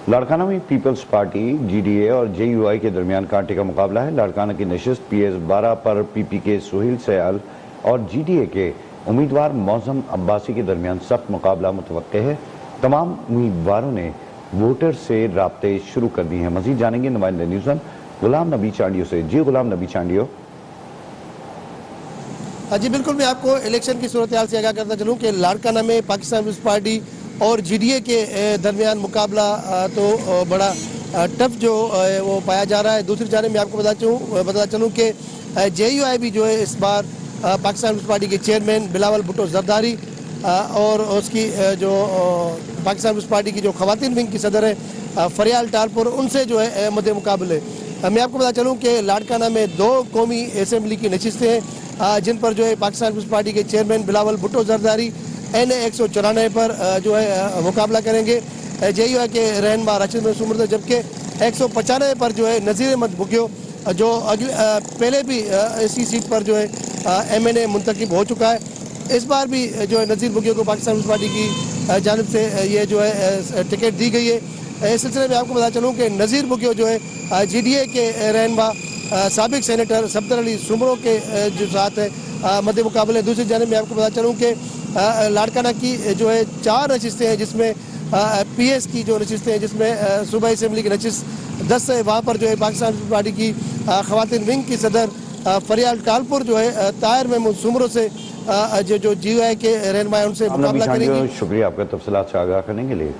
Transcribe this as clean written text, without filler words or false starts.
लाड़काना में peoples party, GDA और JUI के दरमियान कांटे का मुकाबला है। लाड़काना की नशिस्त PS-12 पर पीपी के सुहेल सयाल और जीडीए के उम्मीदवार मौसम अब्बासी के दरमियान सख्त मुकाबला मुतवक्के है। तमाम उम्मीदवारों ने वोटर से राब्ते शुरू कर दिए हैं। मजीद जानेंगे नुमाइंदे न्यूज़ गुलाम नबी चांडियो से। जी गुलाम नबी चांडियो। जी बिल्कुल, मैं आपको इलेक्शन की सूरत हाल से आगाह करता चलूँ कि लाड़काना में पाकिस्तान पीपल्स पार्टी और जीडीए के दरमियान मुकाबला तो बड़ा टफ जो वो पाया जा रहा है। दूसरी जानिब मैं आपको बता चलूँ कि जेयूआई भी जो है इस बार पाकिस्तान पीपल्स पार्टी के चेयरमैन बिलावल भुट्टो जरदारी और उसकी जो पाकिस्तान पीपल्स पार्टी की जो खवातीन विंग की सदर है फरियाल टालपुर, उनसे जो है मद्दे मुकाबले। मैं आपको बता चलूँ कि लाड़काना में 2 कौमी असम्बली की नशिस्तें हैं जिन पर जो है पाकिस्तान पीपल्स पार्टी के चेयरमैन बिलावल भुट्टो जरदारी NA 194 पर जो है मुकाबला करेंगे जेयूआई के रहनुमा राशिद सुमर, जबकि 195 पर जो है नज़ीर अहमद बुगियो जो अगले पहले भी इसी सीट पर जो है MNA मुंतखब हो चुका है। इस बार भी जो है नज़ीर बुगियो को पाकिस्तान पीपल्स पार्टी की जानिब से ये जो है टिकट दी गई है। इस सिलसिले में आपको बता चलूँ कि नज़ीर बुगियो जो है जीडीए के रहनुमा साबिक सेनेटर सफदर अली सुमरों के जो साथ है मद्दे मुकाबले। दूसरी जानिब में आपको बता चलूँ कि लाड़काना की जो है 4 नशिस्तें हैं, जिसमें PS की जो नशिस्तें हैं, जिसमें सूबाई असम्बली की नशिस्त 10 है। वहाँ पर जो है पाकिस्तान पीपल्स पार्टी की खवातीन विंग की सदर फरियाल टालपुर जो है ताहिर महमूद सुमरों से जो जीयूआई के रहनुमा उनसे मुकाबला करेंगे। शुक्रिया आपका तफसीलात से आगाह करने के लिए।